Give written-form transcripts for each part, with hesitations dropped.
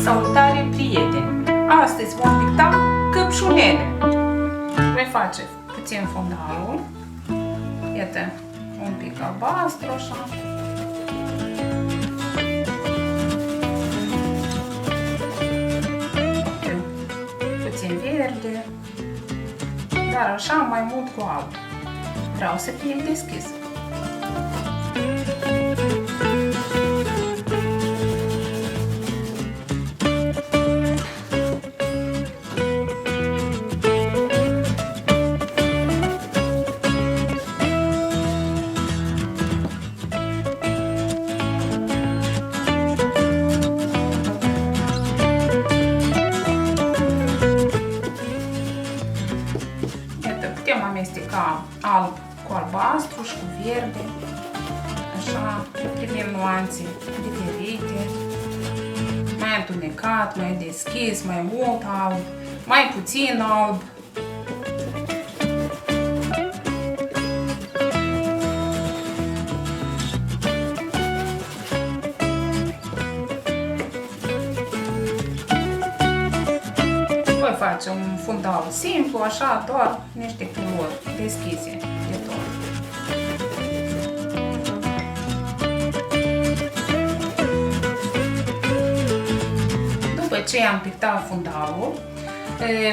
Salutare, prieteni! Astăzi vom picta căpșunele. Voi face puțin fundalul. Iată, un pic albastru, așa. Puțin verde. Dar așa mai mult cu alb. Vreau să fie deschis. Putem amesteca alb cu albastru și cu verde, așa, primim nuanțe diferite, mai întunecat, mai deschis, mai mult alb, mai puțin alb. Voi face un fundal simplu, așa, doar niște culori deschise de tot. După ce am pictat fundalul,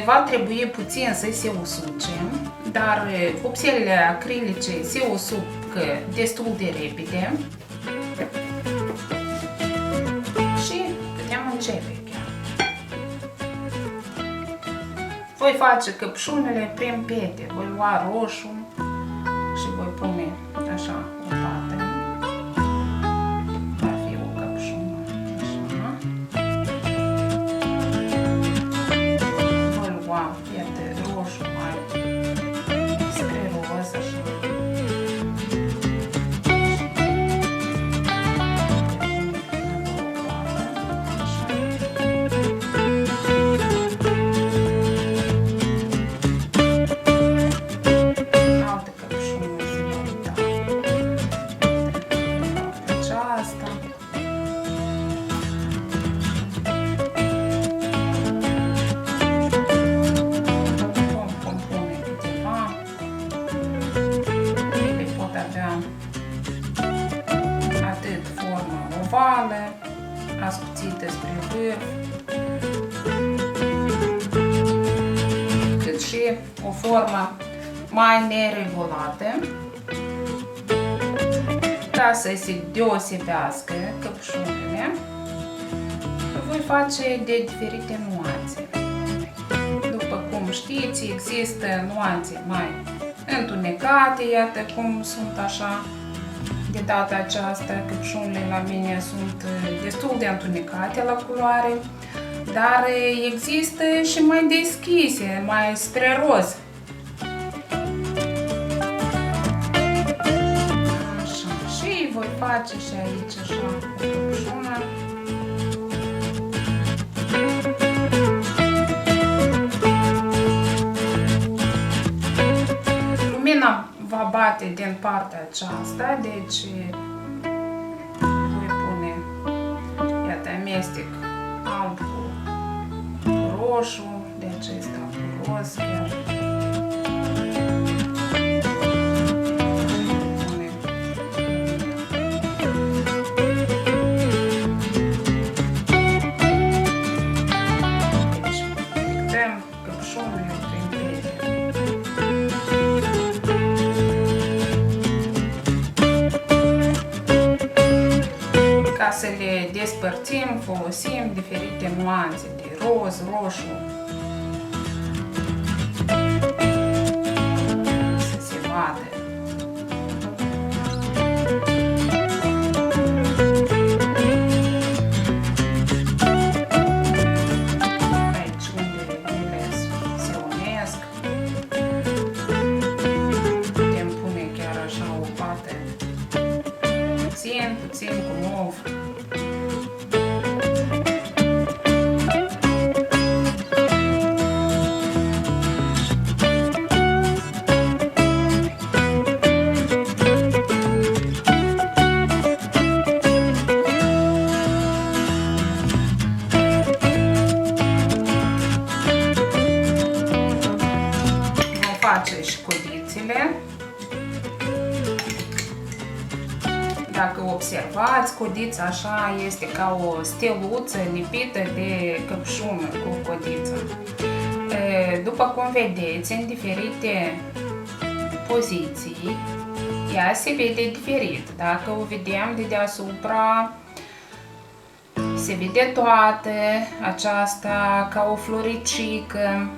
va trebui puțin să se usuce, dar vopselele acrilice se usucă destul de repede și putem începe. Voi face căpșunele prin pete. Voi lua roșu și voi pune așa o pată. Va fi o căpșună. Așa. Voi lua, iată, roșu mai spre roz, așa. Atât formă ovală, ascuțită spre vârf, cât și o formă mai neregulată, ca să se deosebească căpșunele. Voi face de diferite nuanțe. După cum știți, există nuanțe mai întunecate, iată cum sunt așa. De data aceasta, căpșunele la mine sunt destul de întunecate la culoare, dar există și mai deschise, mai spre roz. Așa, și voi face și aici așa o căpșună. Lumina va bate din partea aceasta, deci voi pune, iată, amestec alb cu roșu, de acesta cu roz chiar. Deci pictăm căpșunele prin pete. Ca să le despărțim, folosim diferite nuanțe de roz, roșu, să se vadă. Aici unde ele se unesc, putem pune chiar așa o pată puțin cu mov. observați, codița așa este ca o steluță lipită de căpșună cu codița. După cum vedeți, în diferite poziții, ea se vede diferit. Dacă o vedem de deasupra, se vede toată aceasta ca o floricică.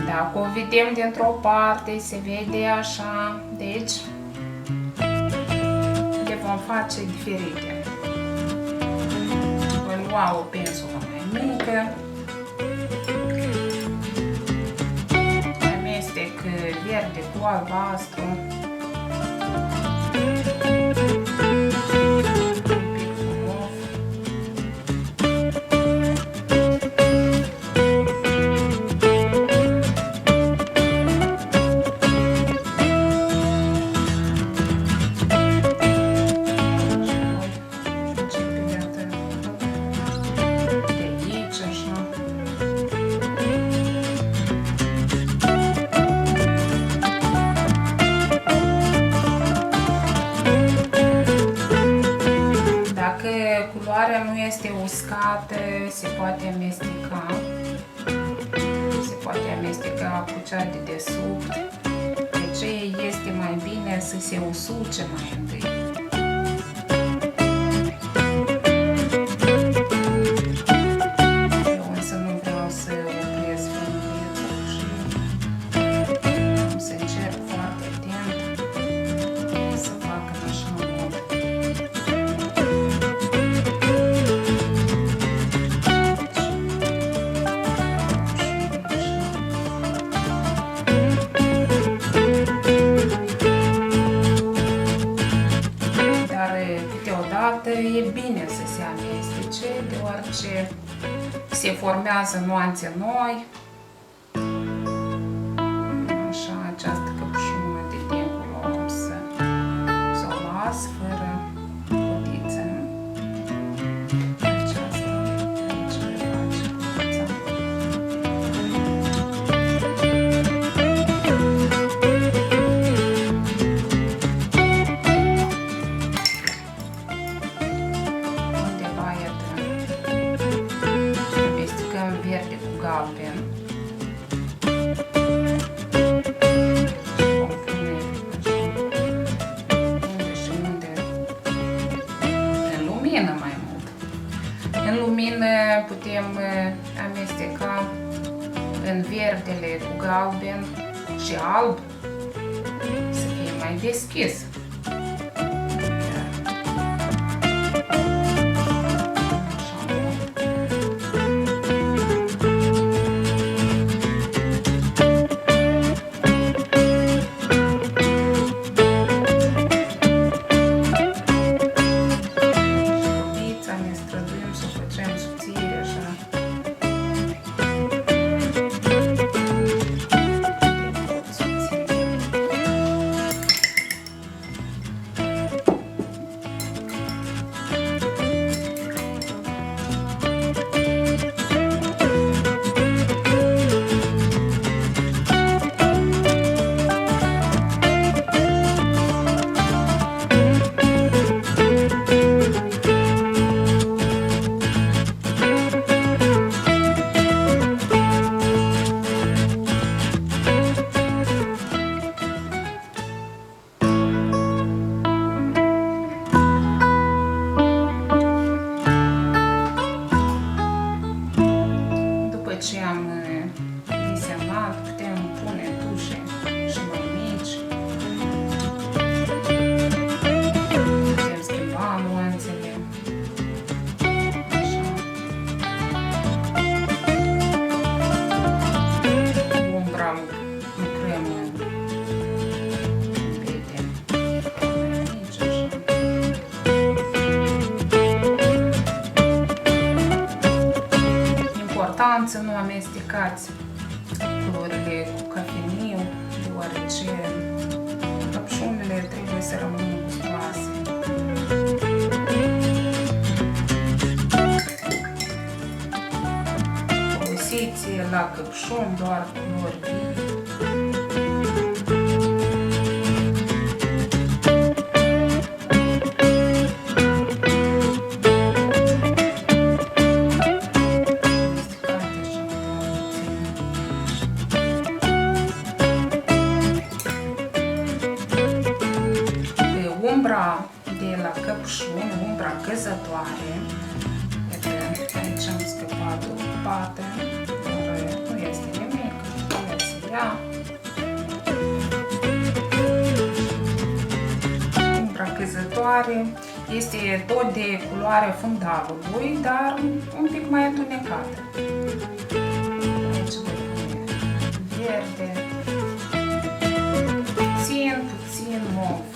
Dacă o vedem dintr-o parte, se vede așa. Deci, le vom face diferite. Voi lua o pensulă mai mică. Amestec verde cu albastru. Culoarea nu este uscată, se poate amesteca. Se poate amesteca cu cea de desubt. De ce este mai bine să se usuce mai întâi. Eu însă nu vreau să opresc filmulețul și am să încerc foarte atent să fac în așa mod. E bine să se amestece, deoarece se formează nuanțe noi. Așa, această căpșună de timpul om să o las fără codiță. Aceasta, aici le face codița. Verde cu galben. Vom pune așa, unde și unde, în lumină mai mult. În lumină putem amesteca în verdele cu galben și alb să fie mai deschis. Ce am desenat, putem pune tușe și mai mici. Putem schimba nuanțele. Așa. Umbra lucrăm în pete mai mici, așa. Important să nu amestecați culorile cu cafeniu, deoarece căpșunele trebuie să rămână gustoase. Folosiți la căpșuni doar culori vii. spate, dar nu este nimic, trebuie să ia. Umbra căzătoare este tot de culoarea fundalului, dar un pic mai întunecată. Aici voi pune verde, puțin mov.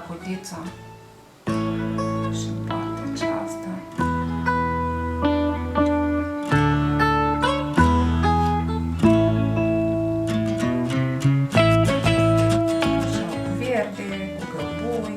Codița și în partea aceasta. Așa, cu verde, cu gălbui.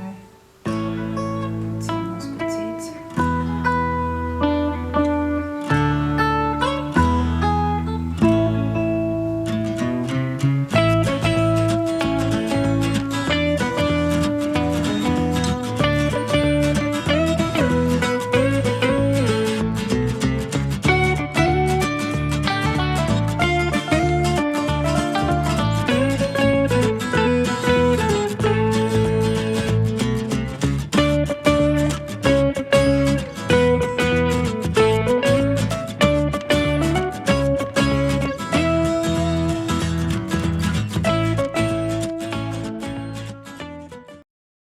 noi.